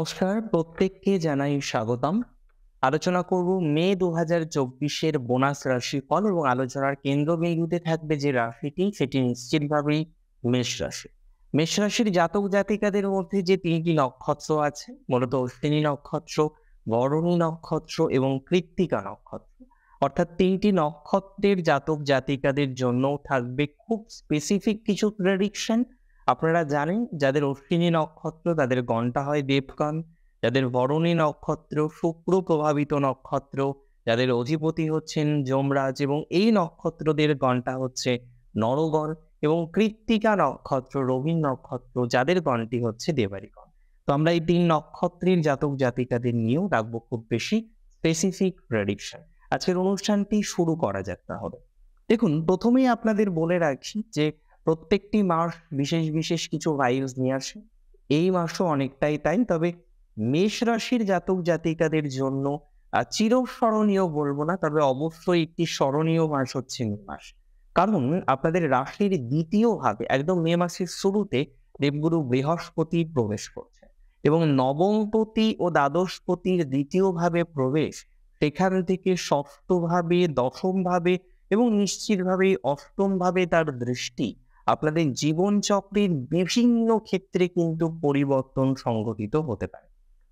নমস্কার, প্রত্যেককে জানাই স্বাগতম। আলোচনা করব মে ২০২৪-এর বোনাস রাশিফল এবং আলোচনার কেন্দ্রবিন্দুতে থাকবে যে রাশিটি, সেটি নিশ্চিতভাবেই মেষ রাশি। মেষ রাশির জাতক জাতিকাদের মধ্যে যে ৩টি নক্ষত্র আছে, মূলত অশ্বিনী নক্ষত্র, ভরণী নক্ষত্র এবং কৃত্তিকা নক্ষত্র। অর্থাৎ ৩টি নক্ষত্রের জাতক জাতিকাদের জন্যও থাকবে খুব স্পেসিফিক কিছু প্রেডিকশন। আপনারা জানেন, যাদের অশ্বিনী নক্ষত্র তাদের গণটা হয় দেবগণ, যাদের ভরণী নক্ষত্র শুক্র প্রভাবিত নক্ষত্র, যাদের অধিপতি হচ্ছেন যমরাজ এবং এই নক্ষত্রদের গণটা হচ্ছে নরগণ, এবং কৃত্তিকা নক্ষত্র রবীন নক্ষত্র যাদের গণটি হচ্ছে দেবারিগণ। তো আমরা এই ৩ নক্ষত্রের জাতক জাতিকাদের নিয়েও রাখবো খুব বেশি স্পেসিফিক প্রেডিকশন। আজকের অনুষ্ঠানটি শুরু করা যাক তাহলে। দেখুন, প্রথমেই আপনাদের বলে রাখি যে প্রত্যেকটি মাস বিশেষ বিশেষ কিছু ভাইবস নিয়ে আসে। এই মাসও অনেকটাই তাই। তবে মেষ রাশির জাতক জাতিকাদের জন্য চিরস্মরণীয় বলবো না, তবে অবশ্যই একটি স্মরণীয় মাস হচ্ছে মে মাস। কারণ আপনাদের রাশির দ্বিতীয় ভাবে একদম মে মাসের শুরুতে দেবগুরু বৃহস্পতি প্রবেশ করছে এবং নবমপতি ও দ্বাদশপতির দ্বিতীয় ভাবে প্রবেশ, সেখান থেকে ষষ্ঠ ভাবে, দশম ভাবে এবং নিশ্চিতভাবেই অষ্টম ভাবে তার দৃষ্টি আপনাদের জীবনচক্রের বিভিন্ন ক্ষেত্রে কিন্তু পরিবর্তন সংঘটিত হতে পারে।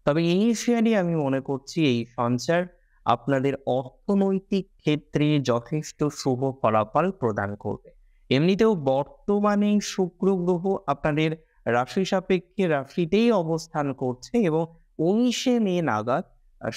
তবে ইনিশিয়ালি আমি মনে করছি এই সঞ্চার আপনাদের অর্থনৈতিক ক্ষেত্রে যথেষ্ট শুভ ফলাফল প্রদান করবে। এমনিতেও বর্তমানে শুক্র গ্রহ আপনাদের রাশি সাপেক্ষে রাশিতেই অবস্থান করছে এবং ১৯শে মে নাগাদ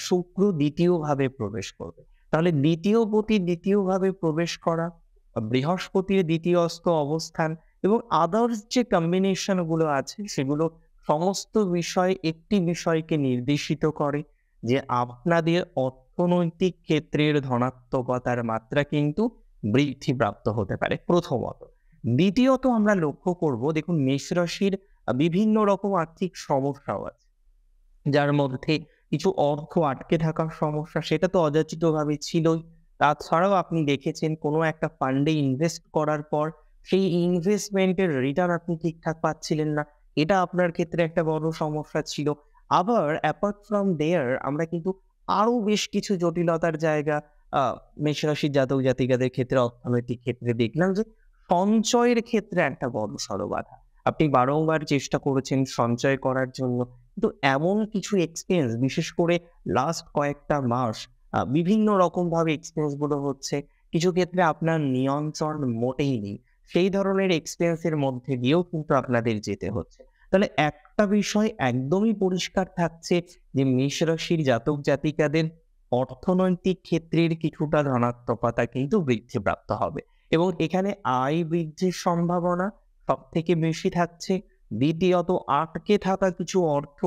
শুক্র দ্বিতীয় ভাবে প্রবেশ করবে। তাহলে দ্বিতীয় পতি দ্বিতীয় ভাবে প্রবেশ করা, বৃহস্পতির দ্বিতীয়স্থ অবস্থান এবং আদার্স যে কম্বিনেশন গুলো আছে, সেগুলো সমস্ত বিষয় একটি বিষয়কে নির্দেশিত করে যে আপনাদের অর্থনৈতিক ক্ষেত্রের ধনাত্মকতার মাত্রা কিন্তু বৃদ্ধিপ্রাপ্ত হতে পারে প্রথমত। দ্বিতীয়ত আমরা লক্ষ্য করব, দেখুন মেষ রাশির বিভিন্ন রকম আর্থিক সমস্যাও আছে, যার মধ্যে কিছু অর্থ আটকে থাকার সমস্যা, সেটা তো অযাচিতভাবে ছিলই। তাছাড়াও আপনি দেখেছেন কোনো একটা ফান্ডে ইনভেস্ট করার পর সেই ইনভেস্টমেন্টের রিটার্ন আপনি ঠিকঠাক পাচ্ছিলেন না। এটা আপনার ক্ষেত্রে একটা বড় সমস্যা ছিল। আবার অ্যাপার্ট ফ্রম দেয়ার আমরা কিন্তু আরো বেশ কিছু জটিলতার জায়গা আ মেষ রাশির জাতক জাতিকাদের ক্ষেত্রে অর্থনৈতিক ক্ষেত্রে দেখলাম যে সঞ্চয়ের ক্ষেত্রে একটা বড়সড় বাধা। আপনি বারংবার চেষ্টা করেছেন সঞ্চয় করার জন্য। কিন্তু এমন কিছু এক্সপেন্স, বিশেষ করে লাস্ট কয়েকটা মাস বিভিন্ন রকমভাবে এক্সপেন্স গুলো হচ্ছে। কিছু ক্ষেত্রে আপনার নিয়ন্ত্রণ মোটেই নেই। সেই ধরনের এক্সপেন্স এর মধ্যে দিয়েও কিন্তু আপনাদের যেতে হচ্ছে। তাহলে একটা বিষয় একদমই পরিষ্কার থাকছে যে মেষ রাশির জাতক জাতিকাদের অর্থনৈতিক ক্ষেত্রের কিছুটা ধনাত্মকতা কিন্তু বৃদ্ধিপ্রাপ্ত হবে এবং এখানে আয় বৃদ্ধির সম্ভাবনা সবথেকে বেশি থাকছে। দ্বিতীয়ত আটকে থাকা কিছু অর্থ,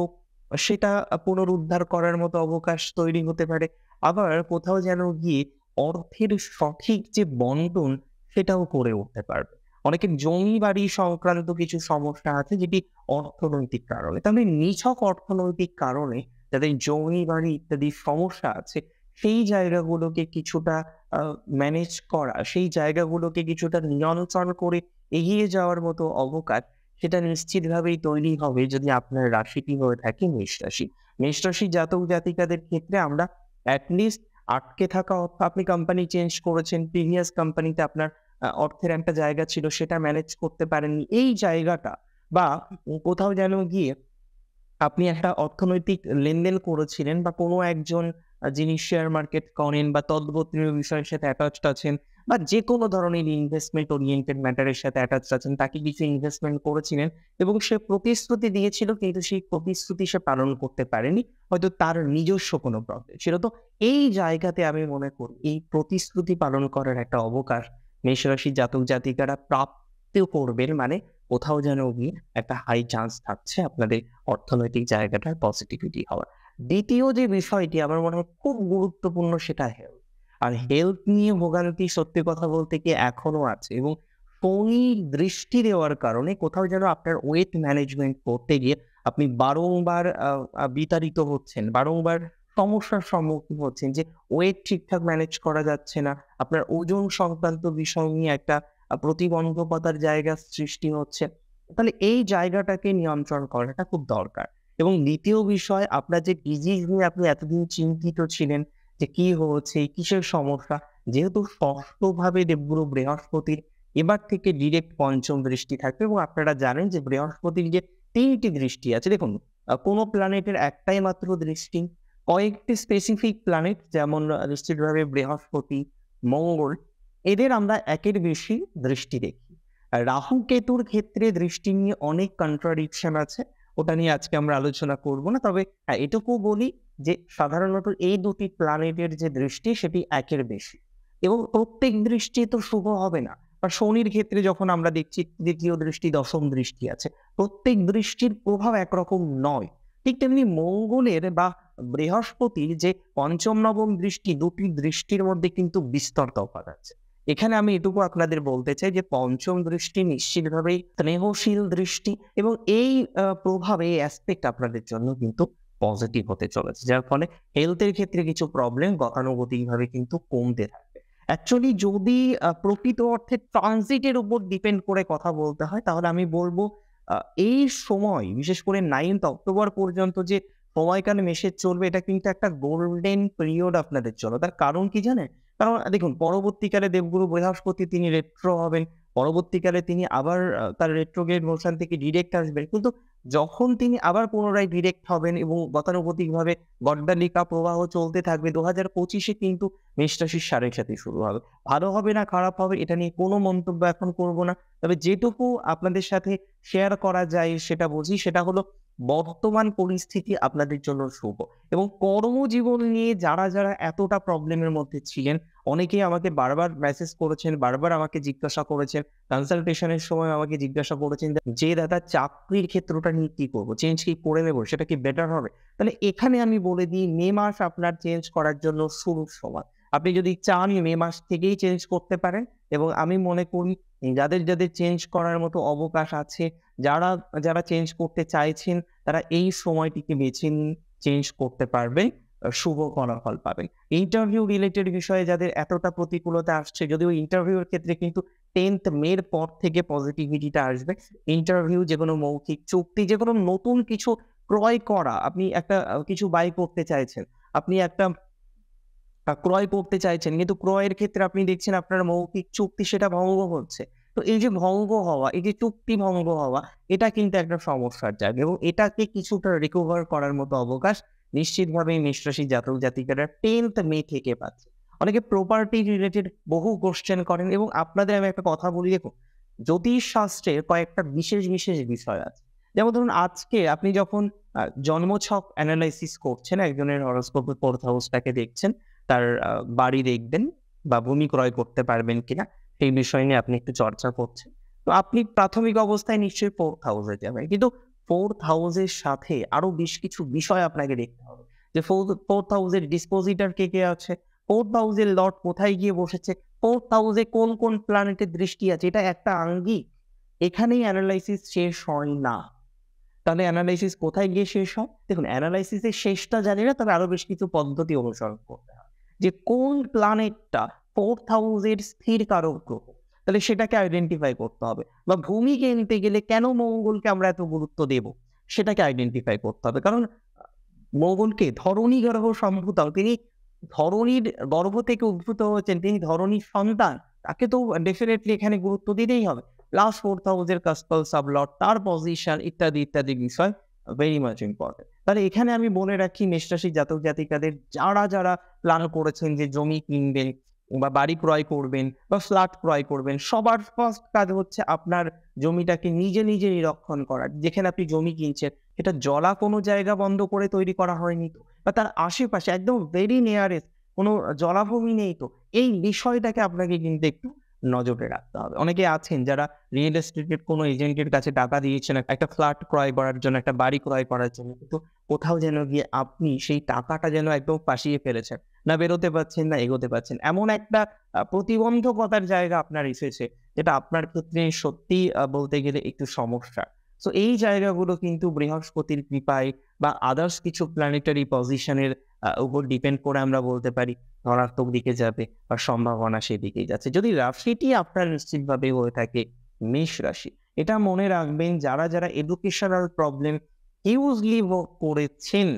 সেটা পুনরুদ্ধার করার মতো অবকাশ তৈরি হতে পারে। আবার কোথাও যেন গিয়ে অর্থের সঠিক যে বন্টন, সেটাও করে উঠতে পারবে। অনেকের জমি বাড়ি সংক্রান্ত কিছু সমস্যা আছে যেটি অর্থনৈতিক কারণে। তাহলে নিছক অর্থনৈতিক কারণে যাদের জমি বাড়ি ইত্যাদি সমস্যা আছে, সেই জায়গাগুলোকে কিছুটা আ ম্যানেজ করা, সেই জায়গাগুলোকে কিছুটা নিয়ন্ত্রণ করে এগিয়ে যাওয়ার মতো অবকাশ, সেটা নিশ্চিতভাবেই তৈরি হবে যদি আপনার রাশিটি হয়ে থাকে মেষ রাশি। মেষ রাশির জাতক জাতিকাদের ক্ষেত্রে আমরা এট লিস্ট আটকে থাকা অর্থ, আপনি কোম্পানি চেঞ্জ করেছেন, প্রিভিয়াস কোম্পানিতে আপনার অর্থের একটা জায়গা ছিল, সেটা ম্যানেজ করতে পারেননি। এই জায়গাটা বা কোথাও যেন গিয়ে আপনি একটা অর্থনৈতিক লেনদেন করেছিলেন বা কোনো একজন যিনি শেয়ার মার্কেট করেন বা তদ্গোত্রীয় বিষয়ের সাথে অ্যাটাচড আছেন বা যেকোনো ধরনের ইনভেস্টমেন্ট ওরিয়েন্টেড ম্যাটারের সাথে অ্যাটাচড আছেন, তাকে কিছু ইনভেস্টমেন্ট করেছিলেন এবং সে প্রতিশ্রুতি দিয়েছিল কিন্তু সেই প্রতিশ্রুতি সে পালন করতে পারেনি। হয়তো তার নিজস্ব কোনো প্রবলেম ছিল। তো এই জায়গাতে আমি মনে করি এই প্রতিশ্রুতি পালন করার একটা অবকাশ মেষ রাশির জাতক জাতিকারা প্রাপ্ত করবেন, মানে কোথাও যেন গিয়ে একটা হাই চান্স থাকছে আপনাদের অর্থনৈতিক জায়গাটার পজিটিভিটি হওয়ার। দ্বিতীয় যে বিষয়টি আমার মনে হয় খুব গুরুত্বপূর্ণ, সেটা হেলথ। আর হেলথ নিয়ে ভোগান্তি সত্যি কথা বলতে কি এখনো আছে এবং শনি দৃষ্টি দেওয়ার কারণে কোথাও যেন আপনার ওয়েট ম্যানেজমেন্ট করতে গিয়ে আপনি বারংবার বিতাড়িত হচ্ছেন, বারংবার সমস্যার সম্মুখীন হচ্ছেন যে ওয়েট ঠিকঠাক ম্যানেজ করা যাচ্ছে না। আপনার ওজন সংক্রান্ত বিষয় নিয়ে একটা প্রতিবন্ধকতার জায়গা সৃষ্টি হচ্ছে। তাহলে এই জায়গাটাকে নিয়ন্ত্রণ করাটা খুব দরকার। এবং দ্বিতীয় বিষয়, আপনার যে ডিজিজ নিয়ে আপনি এতদিন চিন্তিত ছিলেন যে কি হচ্ছে, কিসের সমস্যা, যেহেতু ষষ্ঠভাবে দেবগুরু বৃহস্পতির এবার থেকে ডিরেক্ট পঞ্চম দৃষ্টি থাকবে এবং আপনারা জানেন যে বৃহস্পতির যে ৩টি দৃষ্টি আছে, দেখুন কোনো প্ল্যানেটের একটাই মাত্র দৃষ্টি, কয়েকটি স্পেসিফিক প্ল্যানেট যেমন নিশ্চিতভাবে বৃহস্পতি, মঙ্গল, এদের আমরা একের বেশি দৃষ্টি দেখি। আর রাহু কেতুর ক্ষেত্রে দৃষ্টি নিয়ে অনেক কন্ট্রাডিকশন আছে, ওটা নিয়ে আজকে আমরা আলোচনা করব না। তবে হ্যাঁ, এটুকু বলি যে সাধারণত এই দুটি প্ল্যানেটের যে দৃষ্টি সেটি একের বেশি এবং প্রত্যেক দৃষ্টি তো শুভ হবে না। বা শনির ক্ষেত্রে যখন আমরা দেখছি দ্বিতীয় দৃষ্টি, দশম দৃষ্টি আছে, প্রত্যেক দৃষ্টির প্রভাব একরকম নয়। ঠিক তেমনি মঙ্গলের বা বৃহস্পতির যে পঞ্চম নবম দৃষ্টি, দুটি দৃষ্টির মধ্যে কিন্তু বিস্তর তফাৎ আছে। এখানে আমি এটুকু আপনাদের বলতে চাই যে পঞ্চম দৃষ্টি নিশ্চিতভাবেই স্নেহশীল দৃষ্টি এবং এই প্রভাব, এই অ্যাসপেক্ট আপনাদের জন্য কিন্তু পজিটিভ হতে চলেছে, যার ফলে হেলথের ক্ষেত্রে কিছু প্রবলেম গতানুগতিকভাবে কিন্তু কমতে থাকবে। অ্যাকচুয়ালি যদি প্রকৃত অর্থে ট্রানজিটের উপর ডিপেন্ড করে কথা বলতে হয়, তাহলে আমি বলবো এই সময় বিশেষ করে 9th অক্টোবর পর্যন্ত যে সময়কাল মেসেজ চলবে, এটা কিন্তু একটা গোল্ডেন পিরিয়ড আপনাদের জন্য। তার কারণ কি জানেন? কারণ দেখুন, পরবর্তীকালে দেবগুরু বৃহস্পতি তিনি রেট্রো হবেন। পরবর্তীকালে তিনি আবার তার রেট্রোগ্রেড মোশন থেকে ডিরেক্ট আসবেন। কিন্তু যখন তিনি আবার পুনরায় ডিরেক্ট হবেন এবং গতানুগতিকভাবে গড্ডালিকা প্রবাহ চলতে থাকবে, ২০২৫ এ কিন্তু মেষ রাশির সাড়ে সাথে শুরু হবে। ভালো হবে না খারাপ হবে এটা নিয়ে কোনো মন্তব্য এখন করব না। তবে যেটুকু আপনাদের সাথে শেয়ার করা যায় সেটা বুঝি, সেটা হলো বর্তমান পরিস্থিতি আপনাদের জন্য শুভ এবং কর্মজীবন নিয়ে যারা এতটা প্রবলেমের মধ্যে ছিলেন, অনেকেই আমাকে বারবার মেসেজ করেছেন, বারবার আমাকে জিজ্ঞাসা করেছেন, কনসালটেশনের সময় আমাকে জিজ্ঞাসা করেছেন যে দাদা চাকরির ক্ষেত্রটা নিয়ে কি করব? চেঞ্জ কি করে নেব? সেটা কি বেটার হবে? তাহলে এখানে আমি বলে দিই, মে মাস আপনার চেঞ্জ করার জন্য শুরুর সময়। আপনি যদি চান মে মাস থেকেই চেঞ্জ করতে পারেন এবং আমি মনে করি যাদের চেঞ্জ করার মতো অবকাশ আছে, যারা চেঞ্জ করতে চাইছেন, তারা এই সময়টিকে বেছে নিয়ে চেঞ্জ করতে পারবেন, শুভ ফলাফল পাবেন। ইন্টারভিউ রিলেটেড বিষয়ে যাদের এতটা প্রতিকূলতা আসছে, যদিও ইন্টারভিউর ক্ষেত্রে কিন্তু 10th মের পর থেকে পজিটিভিটিটা আসবে। ইন্টারভিউ, যেকোনো মৌখিক চুক্তি, যেকোনো নতুন কিছু ক্রয় করা, আপনি একটা কিছু বাই করতে চাইছেন, আপনি একটা ক্রয় করতে চাইছেন, কিন্তু ক্রয়ের ক্ষেত্রে আপনি দেখছেন আপনার মৌখিক চুক্তি সেটা ভঙ্গ হচ্ছে। তো এই যে ভঙ্গ হওয়া, এই যে চুক্তি ভঙ্গ হওয়া, এটা কিন্তু একটা সমস্যার জায়গা এবং এটাকে কিছুটা রিকভার করার মতো অবকাশ নিশ্চিতভাবেই মেষ রাশির জাতক-জাতিকারা 10th মে থেকে পাচ্ছে। অনেকে প্রপার্টি রিলেটেড বহু কোয়েশ্চেন করেন এবং আপনাদের আমি একটা কথা বলি, দেখুন জ্যোতিষ শাস্ত্রের কয়েকটা বিশেষ বিষয় আছে। যেমন ধরুন, আজকে আপনি যখন জন্মছক অ্যানালাইসিস করছেন, একজনের হরোস্কোপের 4th হাউসটাকে দেখছেন, তার বাড়ি দেখবেন বা ভূমি ক্রয় করতে পারবেন কিনা সেই বিষয় নিয়ে আপনি একটু চর্চা করছেন। তো আপনি প্রাথমিক অবস্থায় নিশ্চয়ই 4th হাউসে যাবেন। কিন্তু 4th হাউসের সাথে আরো বেশ কিছু বিষয় আপনাকে দেখতে হবে। যে 4th হাউসের ডিসপোজিটর কে আছে? 4th হাউসের লর্ড কোথায় গিয়ে বসেছে? 4th হাউসে কোন প্ল্যানেটের দৃষ্টি আছে? এটা একটা আঙ্গিক। এখানেই এনালাইসিস শেষ হয় না। তাহলে এনালাইসিস কোথায় গিয়ে শেষ হয়? দেখুন, এনালাইসিস এর শেষটা জানি না, তবে আরো বেশ কিছু পদ্ধতি অনুসরণ করতে হয়। যে কোন প্ল্যানেটটা 4th হাউসের স্থির কারক গ্রহ, তাহলে সেটাকে আইডেন্টিফাই করতে হবে। বা ভূমি কিনতে গেলে কেন মঙ্গলকে আমরা এত গুরুত্ব দেব? সেটাকে আইডেন্টিফাই করতে হবে। কারণ মঙ্গলকে ধরণী গ্রহ সম্ভূত, তিনি ধরণীর গর্ভ থেকে উদ্ভূত হয়েছেন, তিনি ধরণীর সন্তান। তাকে তো ডেফিনিটলি এখানে গুরুত্ব দিতেই হবে। প্লাস 4th হাউসের কাস্পাল সাবলট, তার পজিশন ইত্যাদি বিষয় ভেরি মাচ ইম্পর্টেন্ট। তাহলে এখানে আমি বলে রাখি, মেষ রাশির জাতক-জাতিকাদের যারা প্ল্যান করেছেন যে জমি কিনবেন বা বাড়ি ক্রয় করবেন বা ফ্ল্যাট ক্রয় করবেন, সবার ফার্স্ট কাজ হচ্ছে আপনার জমিটাকে নিজে নিরীক্ষণ করা। যেখানে আপনি জমি কিনছেন, এটা জলা কোনো জায়গা বন্ধ করে তৈরি করা হয়নি তো? বা তার আশেপাশে একদম ভেরি নিয়ারেস্ট কোনো জলাভূমি নেই তো? এই বিষয়টাকে আপনাকে কিন্তু একটু নজরে রাখতে হবে। অনেকে আছেন যারা রিয়েল এস্টেটের কোনো এজেন্টের কাছে টাকা দিয়েছেন একটা ফ্ল্যাট ক্রয় করার জন্য, একটা বাড়ি ক্রয় করার জন্য। কিন্তু কোথাও যেন গিয়ে আপনি সেই টাকাটা যেন একদম ফাঁসিয়ে ফেলেছেন। না বেরোতে পারছেন, না এগোতে পারছেন। এমন একটা প্রতিবন্ধকতার জায়গা আপনার এসেছে, যেটা আপনার ক্ষেত্রে সত্যিই বলতে গেলে একটু সমস্যা। সো এই জায়গাগুলো কিন্তু বৃহস্পতির কৃপায় বা আদার্স কিছু প্ল্যানেটারি পজিশনের উপর ডিপেন্ড করে আমরা বলতে পারি ধনাত্মক দিকে যাবে বা সম্ভাবনা সেদিকেই যাচ্ছে। যদি রাশিটি আপনার নিশ্চিতভাবে হয়ে থাকে মেষ রাশি, এটা মনে রাখবেন, যারা এডুকেশনাল প্রবলেম হিউজলি ভোগ করেছেন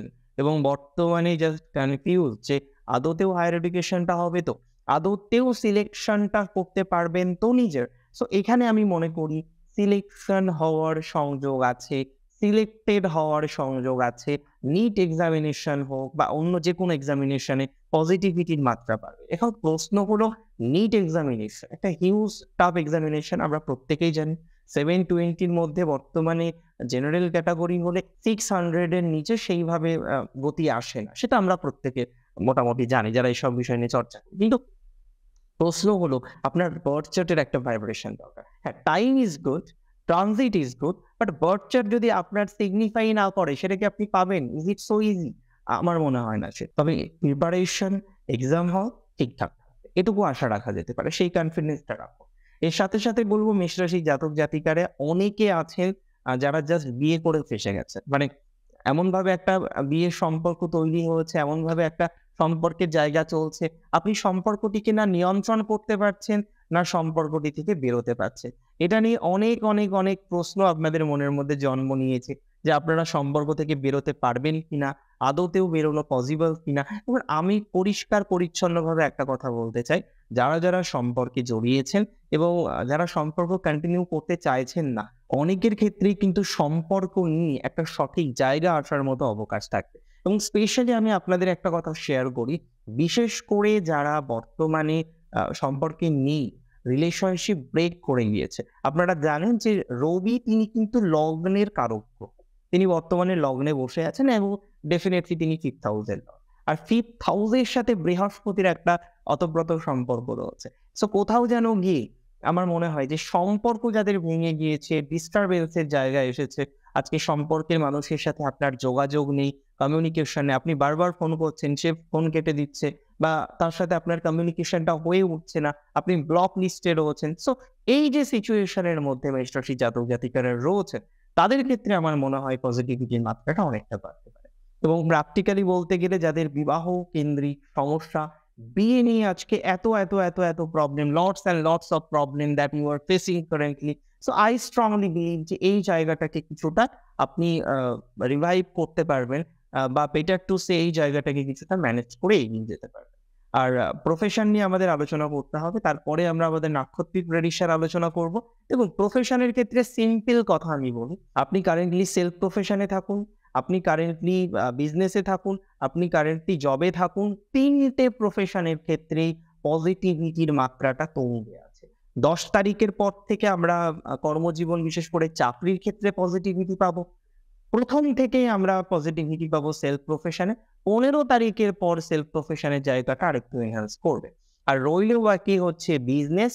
এবং বর্তমানে জাস্ট কনফিউজ যে আদতেও হায়ার এডুকেশনটা হবে তো, আদতেও সিলেকশনটা করতে পারবেন তো নিজের। সো এখানে আমি মনে করি সিলেকশন হওয়ার সংযোগ আছে, সিলেক্টেড হওয়ার সংযোগ আছে। নিট এক্সামিনেশন হোক বা অন্য যে কোনো এক্সামিনেশনে পজিটিভিটির মাত্রা বাড়বে। এখন প্রশ্ন হলো, নিট এক্সামিনেশন একটা হিউজ টাফ এক্সামিনেশন, আমরা প্রত্যেকেই জানি। 720 মধ্যে বর্তমানে জেনারেল ক্যাটাগরি হলে 600 এর নিচে সেইভাবে গতি আসে না, সেটা আমরা প্রত্যেকে মোটামুটি জানি যারা এইসব বিষয় নিয়ে চর্চা করি। কিন্তু প্রশ্ন হলো, আপনার বার্থ চার্টের একটা ভাইব্রেশন দরকার। হ্যাঁ, time is good, transit is good, but birth chart যদি আপনার সিগনিফাই না করে সেটা কি আপনি পাবেন? Is it so easy? আমার মনে হয় না সে। তবে প্রিপারেশন, এক্সাম হল ঠিকঠাক থাকবে, এটুকু আশা রাখা যেতে পারে, সেই কনফিডেন্সটা রাখো। এর সাথে সাথে বলবো, মেষ রাশি জাতক জাতিকারে অনেকে আছেন যারা জাস্ট বিয়ে করে ফেসে গেছে। মানে এমনভাবে একটা বিয়ের সম্পর্ক তৈরি হয়েছে, এমনভাবে একটা সম্পর্কের জায়গা চলছে, আপনি সম্পর্কটিকে না নিয়ন্ত্রণ করতে পারছেন, না সম্পর্কটি থেকে বেরোতে পারছেন। এটা নিয়ে অনেক, অনেক, অনেক প্রশ্ন আপনাদের মনের মধ্যে জন্ম নিয়েছে যে আপনারা সম্পর্ক থেকে বেরোতে পারবেন কিনা, আদতেও বেরোনো পসিবল কিনা। এবার আমি পরিষ্কার পরিচ্ছন্নভাবে একটা কথা বলতে চাই, যারা, যারা সম্পর্কে জড়িয়েছেন এবং যারা সম্পর্ক কন্টিনিউ করতে চাইছেন না, অনেকের ক্ষেত্রেই কিন্তু সম্পর্ক নিয়ে একটা সঠিক জায়গা আসার মতো অবকাশ থাকবে। এবং স্পেশালি আমি আপনাদের একটা কথা শেয়ার করি, বিশেষ করে যারা বর্তমানে সম্পর্কে নেই, রিলেশনশিপ ব্রেক করে গিয়েছে। আপনারা জানেন যে রবি তিনি কিন্তু লগ্নের কারক গ্রহ। তিনি বর্তমানে লগ্নে বসে আছেন এবং ডেফিনেটলি তিনি 5th হাউসের লর্ড। আর 5th হাউসের সাথে বৃহস্পতির একটা অতপ্রত সম্পর্ক রয়েছে। সো কোথাও যেন গিয়ে আমার মনে হয় যে সম্পর্ক যাদের ভেঙে গিয়েছে, ডিস্টারবেন্স এর জায়গায় এসেছে, আজকে সম্পর্কের মানুষের সাথে আপনার যোগাযোগ নেই, কমিউনিকেশনে আপনি বারবার ফোন করছেন, সে ফোন কেটে দিচ্ছে বা তার সাথে আপনার কমিউনিকেশনটা হয়ে উঠছে না, আপনি ব্লক লিস্টে রয়েছেন। সো এই যে সিচুয়েশনের মধ্যে মেষ রাশি জাতক জাতিকারা রয়েছে, তাদের ক্ষেত্রে আমার মনে হয় পজিটিভিটির মাত্রাটা অনেকটা বাড়তে পারে। এবং প্র্যাকটিক্যালি বলতে গেলে যাদের বিবাহ কেন্দ্রিক সমস্যা, বিয়ে নিয়ে আজকে এত, এত, এত, এত problem, lots and lots of problem that you are facing currently. So I strongly believe যে এই জায়গাটাকে কিছুটা আপনি রিভাইভ করতে পারবেন, বা বেটার টু সে এই জায়গাটাকে কিছুটা ম্যানেজ করে এগিয়ে যেতে পারবেন। আর প্রফেশন নিয়ে আমাদের আলোচনা করতে হবে, তারপরে আমরা আমাদের নাক্ষত্রিক প্রেডিকশন আলোচনা করব। এবং প্রফেশনের ক্ষেত্রে সিম্পল কথা আমি বলি, আপনি কারেন্টলি সেলফ প্রফেশনে থাকুন, আপনি কারেন্টলি বিজনেসে থাকুন, আপনি কারেন্টলি জবে থাকুন, 3টে প্রফেশনের ক্ষেত্রেই পজিটিভিটির মাত্রাটা কমে আছে। 10 তারিখের পর থেকে আমরা কর্মজীবন, বিশেষ করে চাকরির ক্ষেত্রে পজিটিভিটি পাবো। প্রথম থেকেই আমরা পজিটিভিটি পাবো সেলফ প্রফেশনে। 15 তারিখের পর সেলফ প্রফেশনের জায়গাটা আরেকটু এনহান্স করবে। আর রইল বাকি হচ্ছে বিজনেস।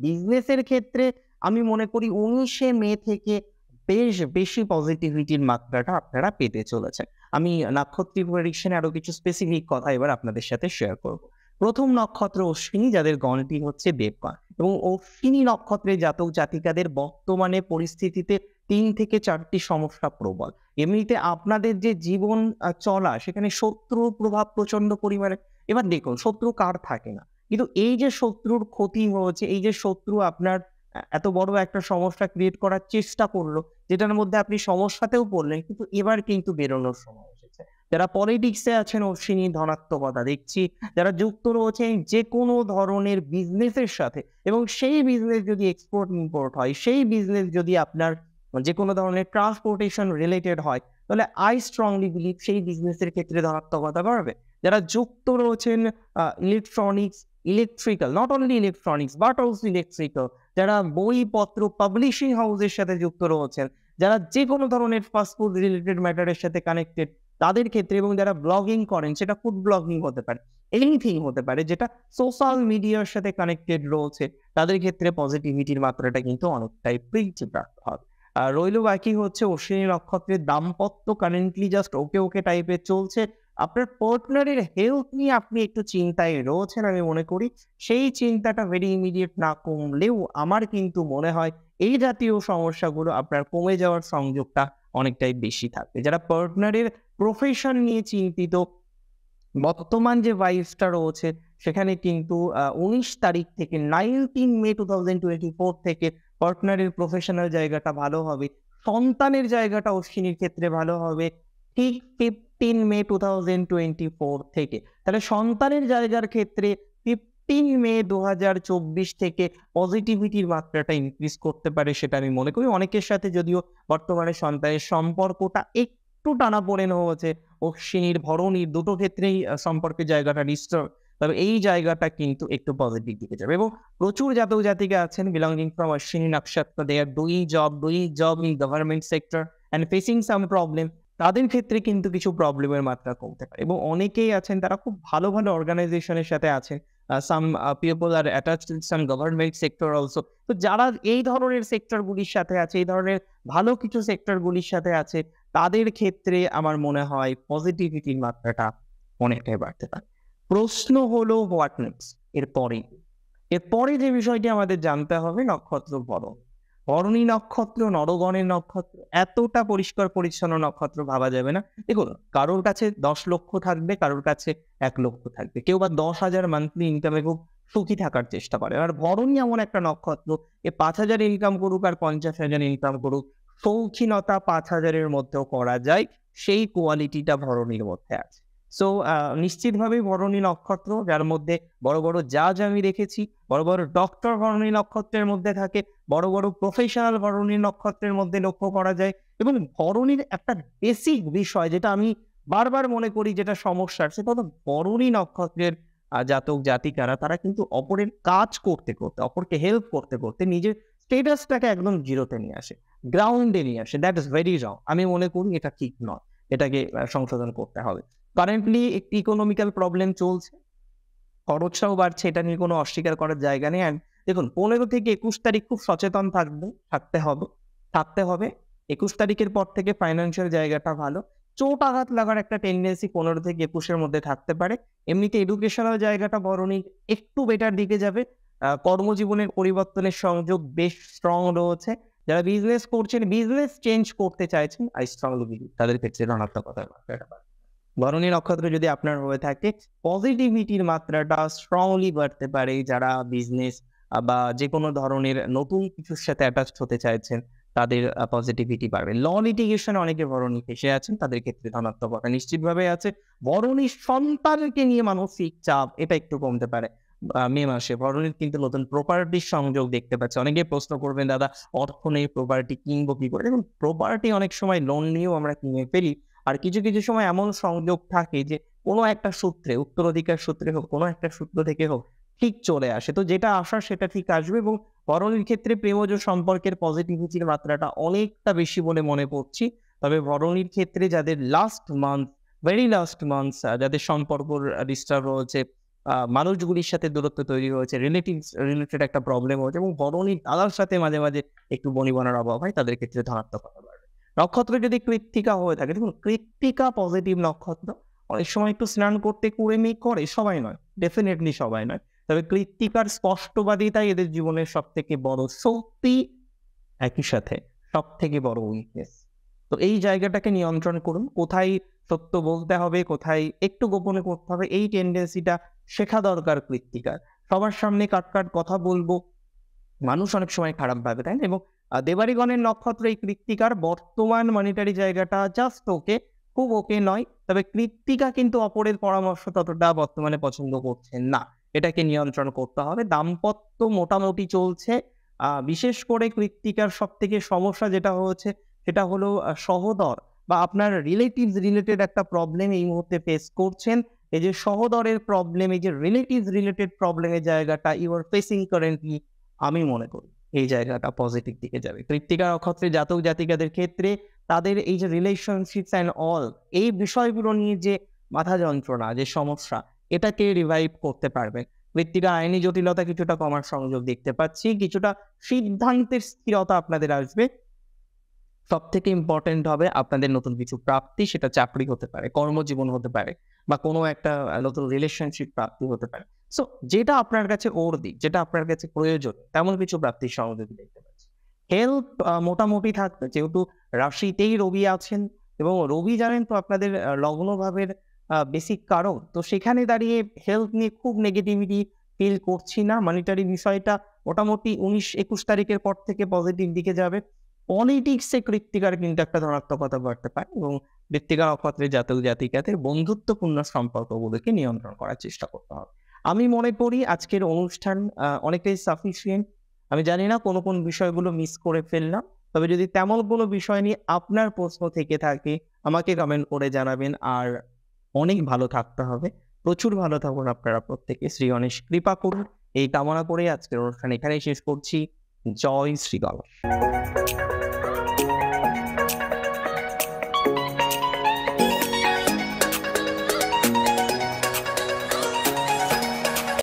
বিজনেসের ক্ষেত্রে আমি মনে করি 19শে মে থেকে বেশ বেশি পজিটিভিটির মাত্রাটা আপনারা পেতে চলেছেন। আমি নাক্ষত্রিক প্রেডিকশনে আরো কিছু স্পেসিফিক কথা এবার আপনাদের সাথে শেয়ার করব। প্রথম নক্ষত্র অশ্বিনী, যাদের গণটি হচ্ছে দেবগণ, এবং অশ্বিনী নক্ষত্রের জাতক জাতিকাদের বর্তমানে পরিস্থিতিতে 3 থেকে 4টি সমস্যা প্রবল। এমনিতে আপনাদের যে জীবন চলা, সেখানে শত্রুর প্রভাব প্রচন্ড পরিমাণে। এবার দেখুন, শত্রু কার থাকে না? কিন্তু এই যে শত্রুর ক্ষতি হয়েছে, এই যে শত্রু আপনার এত বড় একটা সমস্যা ক্রিয়েট করার চেষ্টা করলো, যেটার মধ্যে আপনি সমস্যাতেও পড়লেন, কিন্তু এবার কিন্তু বেরোনোর সময় এসেছে। যারা পলিটিক্সে আছেন, অশ্বিনী ধনাত্মকতা দেখছি। যারা যুক্ত রয়েছেন যেকোনো ধরনের বিজনেসের সাথে, এবং সেই বিজনেস যদি এক্সপোর্ট ইম্পোর্ট হয়, সেই বিজনেস যদি আপনার যেকোনো ধরনের ট্রান্সপোর্টেশন রিলেটেড হয়, তাহলে আই স্ট্রংলি বিলিভ সেই বিজনেসের ক্ষেত্রে ধনাত্মকতা বাড়বে। যারা যুক্ত রয়েছেন electronics, electrical, not only electronics but also electrical, যারা বইপত্র পাবলিশিং হাউসের সাথে যুক্ত রয়েছেন, যারা যেকোনো ধরনের ফাস্ট ফুড রিলেটেড ম্যাটারের সাথে কানেক্টেড, তাদের ক্ষেত্রে, এবং যারা ব্লগিং করেন, সেটা ফুড ব্লগিং হতে পারে, এনিথিং হতে পারে যেটা সোশ্যাল মিডিয়ার সাথে কানেক্টেড রয়েছে, তাদের ক্ষেত্রে পজিটিভিটির মাত্রাটা কিন্তু অনেকটাই বৃদ্ধি প্রাপ্ত হবে। আর রইল বাকি হচ্ছে অশ্বিনী নক্ষত্রের দাম্পত্য কারেন্টলি জাস্ট ওকে ওকে টাইপের চলছে। আপনার পার্টনারের হেলথ নিয়ে আপনি একটু চিন্তায় রয়েছেন, আমি মনে করি সেই চিন্তাটা ভেরি ইমিডিয়েট না কমলেও আমার কিন্তু মনে হয় এই জাতীয় সমস্যাগুলো আপনার কমে যাওয়ার সংযোগটা অনেকটাই বেশি থাকবে। যারা পার্টনারের প্রফেশন নিয়ে চিন্তিত, বর্তমান যে ভাইবসটা রয়েছে সেখানে কিন্তু 19 তারিখ থেকে 19 মে 2024 থেকে পার্টনারের প্রফেশনাল জায়গাটা ভালো হবে। সন্তানের জায়গাটা অশ্বিনীর ক্ষেত্রে ভালো হবে ঠিক 15 মে 2024 থেকে। তাহলে সন্তানের জায়গার ক্ষেত্রে 15 মে 2024 থেকে পজিটিভিটির মাত্রাটা ইনক্রিজ করতে পারে, সেটা আমি মনে করি। অনেকের সাথে যদিও বর্তমানে সন্তানের সম্পর্কটা একটু টানাপোড়েন হয়েছে, অশ্বিনীর ভরণীর দুটো ক্ষেত্রেই সম্পর্কের জায়গাটা ডিস্টার্ব, তবে এই জায়গাটা কিন্তু একটু পজিটিভ দিকে যাবে। এবং প্রচুর জাতক জাতিকা আছেন belonging from Ashwini nakshatra, they are doing job in government sector and facing some problem. তাদের ক্ষেত্রে কিন্তু কিছু প্রবলেমের মাত্রা কমতে পারে। এবং অনেকেই আছেন তারা খুব ভালো ভালো অর্গানাইজেশনের সাথে আছেন, some people R attached in some government sector also. তো যারা এই ধরনের সেক্টরগুলির সাথে আছে, এই ধরনের ভালো কিছু সেক্টরগুলির সাথে আছে, তাদের ক্ষেত্রে আমার মনে হয় পজিটিভিটির মাত্রাটা অনেকটাই বাড়তে পারে। প্রশ্ন হলো হোয়াট নেক্সট, এরপরে যে বিষয়টি আমাদের জানতে হবে, নক্ষত্র ভরণী। ভরণী নক্ষত্র নরগণের নক্ষত্র, এতটা পরিষ্কার পরিচ্ছন্ন নক্ষত্র ভাবা যাবে না। দেখুন, কারোর কাছে 10 লক্ষ থাকবে, কারোর কাছে 1 লক্ষ থাকবে, কেউ বা 10,000 মান্থলি ইনকামে খুব সুখী থাকার চেষ্টা করে। আর ভরণী এমন একটা নক্ষত্র, 5,000 ইনকাম করুক আর 50,000 ইনকাম করুক, শৌখিনতা 5,000-এর মধ্যেও করা যায়, সেই কোয়ালিটিটা ভরণীর মধ্যে আছে। সো নিশ্চিতভাবেই ভরণী নক্ষত্র, যার মধ্যে বড় বড় জাজ আমি দেখেছি, বড় বড় ডক্টর ভরণী নক্ষত্রের মধ্যে থাকে, বড় বড় প্রফেশনাল ভরণী নক্ষত্রের মধ্যে লক্ষ্য করা যায়। এবং ভরণীর একটা বেসিক বিষয় যেটা আমি বারবার মনে করি যেটা সমস্যার, সেটা হলো ভরণী নক্ষত্রের জাতক জাতিকারা তারা কিন্তু অপরের কাজ করতে করতে, অপরকে হেল্প করতে করতে নিজের স্টেটাসটাকে একদম জিরোতে নিয়ে আসে, গ্রাউন্ডে নিয়ে আসে। That is very wrong. আমি মনে করি এটা ঠিক নয়, এটাকে সংশোধন করতে হবে। কারেন্টলি একটি ইকোনমিক্যাল প্রবলেম চলছে, খরচটাও বাড়ছে, এটা নিয়ে কোনো অস্বীকার করার জায়গা নেই। অ্যান্ড দেখুন, 15 থেকে 21 তারিখ খুব সচেতন থাকতে হবে। 21 তারিখের পর থেকে ফাইন্যান্সিয়াল জায়গাটা ভালো। চোট আঘাত লাগার একটা টেন্ডেন্সি 15 থেকে 21 এর মধ্যে থাকতে পারে। এমনিতে এডুকেশনাল জায়গাটা বরং একটু বেটার দিকে যাবে। কর্মজীবনের পরিবর্তনের সংযোগ বেশ স্ট্রং রয়েছে। যারা বিজনেস করছেন, বিজনেস চেঞ্জ করতে চাইছেন, আই স্ট্রংলি বিলিভ তাদের ক্ষেত্রে ধনাত্মকতার মাত্রাটা বাড়বে। ভরণী নক্ষত্র যদি আপনার হয়ে থাকে, পজিটিভিটির মাত্রাটা স্ট্রংলি বাড়তে পারে। যারা বিজনেস বা যেকোনো ধরনের নতুন কিছুর সাথে অ্যাটাচড হতে চাইছেন, তাদের পজিটিভিটি বাড়বে। ল লিটিগেশনে অনেকে ভরণী ফেঁসে আছেন, তাদের ক্ষেত্রে ধনাত্মকতা নিশ্চিতভাবে আছে। ভরণীর সন্তানকে নিয়ে মানসিক চাপ এটা একটু কমতে পারে। মে মাসে ভরণীর কিন্তু নতুন প্রপার্টির সংযোগ দেখতে পাচ্ছে। অনেকে প্রশ্ন করবেন, দাদা অর্থ নেই, প্রপার্টি কিনবো কি করে? দেখুন, প্রপার্টি অনেক সময় লোন নিয়েও আমরা কিনে ফেলি। আর কিছু কিছু সময় এমন সংযোগ থাকে যে কোনো একটা সূত্রে, উত্তরাধিকার সূত্রে হোক, কোনো একটা সূত্র থেকে হোক, ঠিক চলে আসে। তো যেটা আসার সেটা ঠিক আসবে। এবং ভরণীর ক্ষেত্রে প্রেমজ সম্পর্কের পজিটিভিটির মাত্রাটা অনেকটা বেশি বলে মনে করছি। তবে ভরণীর ক্ষেত্রে যাদের ভেরি লাস্ট মান্থস যাদের সম্পর্ক ডিস্টার্ব হয়েছে, মানুষগুলির সাথে দূরত্ব তৈরি হয়েছে, রিলেটেড একটা প্রবলেম হয়েছে, এবং ভরণীর দাদার সাথে মাঝে মাঝে একটু বনিবনার অভাব হয়, তাদের ক্ষেত্রে ধনাত্মকতা বাড়বে। নক্ষত্র যদি কৃত্তিকা হয়ে থাকে, দেখুন কৃত্তিকা পজিটিভ নক্ষত্র। অনেক সময় একটু স্নান করতে কুড়েমি করে, সবাই নয়, ডেফিনেটলি সবাই নয়, তবে কৃত্তিকার স্পষ্টবাদিতাই এদের জীবনের সব থেকে বড় শক্তি, একই সাথে সব থেকে বড় উইকনেস। তো এই জায়গাটাকে নিয়ন্ত্রণ করুন, কোথায় সত্য বলতে হবে, কোথায় একটু গোপনে করতে হবে, এই টেন্ডেন্সিটা শেখা দরকার কৃত্তিকার। সবার সামনে কাট কথা বলবো, মানুষ অনেক সময় খারাপ ভাবে, তাই না? এবং দেবারিগণের নক্ষত্র এই কৃত্তিকার বর্তমান মনিটারি জায়গাটা জাস্ট ওকে, খুব ওকে নয়। তবে কৃত্তিকা কিন্তু অপরের পরামর্শ ততটা বর্তমানে পছন্দ করছেন না, এটাকে নিয়ন্ত্রণ করতে হবে। দাম্পত্য মোটামুটি চলছে। বিশেষ করে কৃত্তিকার সব থেকে সমস্যা যেটা হচ্ছে, সেটা হলো সহোদর বা আপনার রিলেটিভস রিলেটেড একটা প্রবলেম এই মুহূর্তে ফেস করছেন। এই যে সহোদরের প্রবলেম, এই যে রিলেটিভস রিলেটেড প্রবলেমের জায়গাটা ইউ আর ফেসিং কারেন্টলি, আমি মনে করি এই জায়গাটা পজিটিভ দিকে যাবে। কৃত্তিকা নক্ষত্রের জাতক জাতিকাদের ক্ষেত্রে তাদের এই যে রিলেশনশিপস অ্যান্ড অল, এই বিষয়গুলো নিয়ে যে মাথা যন্ত্রণা, যে সমস্যা, এটাকে রিভাইভ করতে পারবে। কৃত্তিকা আইনি জটিলতা কিছুটা কমার সংযোগ দেখতে পাচ্ছি, কিছুটা সিদ্ধান্তের স্থিরতা আপনাদের আসবে। সব থেকে ইম্পর্টেন্ট হবে আপনাদের নতুন কিছু প্রাপ্তি, সেটা চাকরি হতে পারে, কর্মজীবন হতে পারে, বা কোনো একটা নতুন রিলেশনশিপ প্রাপ্তি হতে পারে। সো যেটা আপনার কাছে যেটা আপনার কাছে প্রয়োজন, তেমন কিছু প্রাপ্তির সংযোগ দেখতে পাচ্ছি। হেলথ মোটামুটি থাকবে, যেহেতু রাশিতেই রবি আছেন, এবং রবি জানেন তো আপনাদের লগ্ন ভাবের বেসিক কারণ। তো সেখানে দাঁড়িয়ে হেলথ নিয়ে খুব নেগেটিভিটি ফিল করছি না। মনিটারি বিষয়টা মোটামুটি 19-21 তারিখের পর থেকে পজিটিভ দিকে যাবে। পলিটিক্সে কৃত্তিকার কিন্তু একটা ধনাত্মকতা বাড়তে পারে এবং কৃত্তিকা নক্ষত্রের জাতক জাতিকাদের বন্ধুত্বপূর্ণ সম্পর্কগুলোকে নিয়ন্ত্রণ করার চেষ্টা করতে হবে। আমি মনে করি আজকের অনুষ্ঠান অনেকটাই সাফিসিয়েন্ট। আমি জানি না কোন, কোন বিষয়গুলো মিস করে ফেললাম। তবে যদি তেমন কোনো বিষয় নিয়ে আপনার প্রশ্ন থেকে থাকে আমাকে কমেন্ট করে জানাবেন। আর অনেক ভালো থাকতে হবে। প্রচুর ভালো থাকুন আপনারা প্রত্যেকে। শ্রী গণেশ কৃপা করুন। এই কামনা করে আজকের অনুষ্ঠান এখানেই শেষ করছি। জয় শ্রী গণেশ।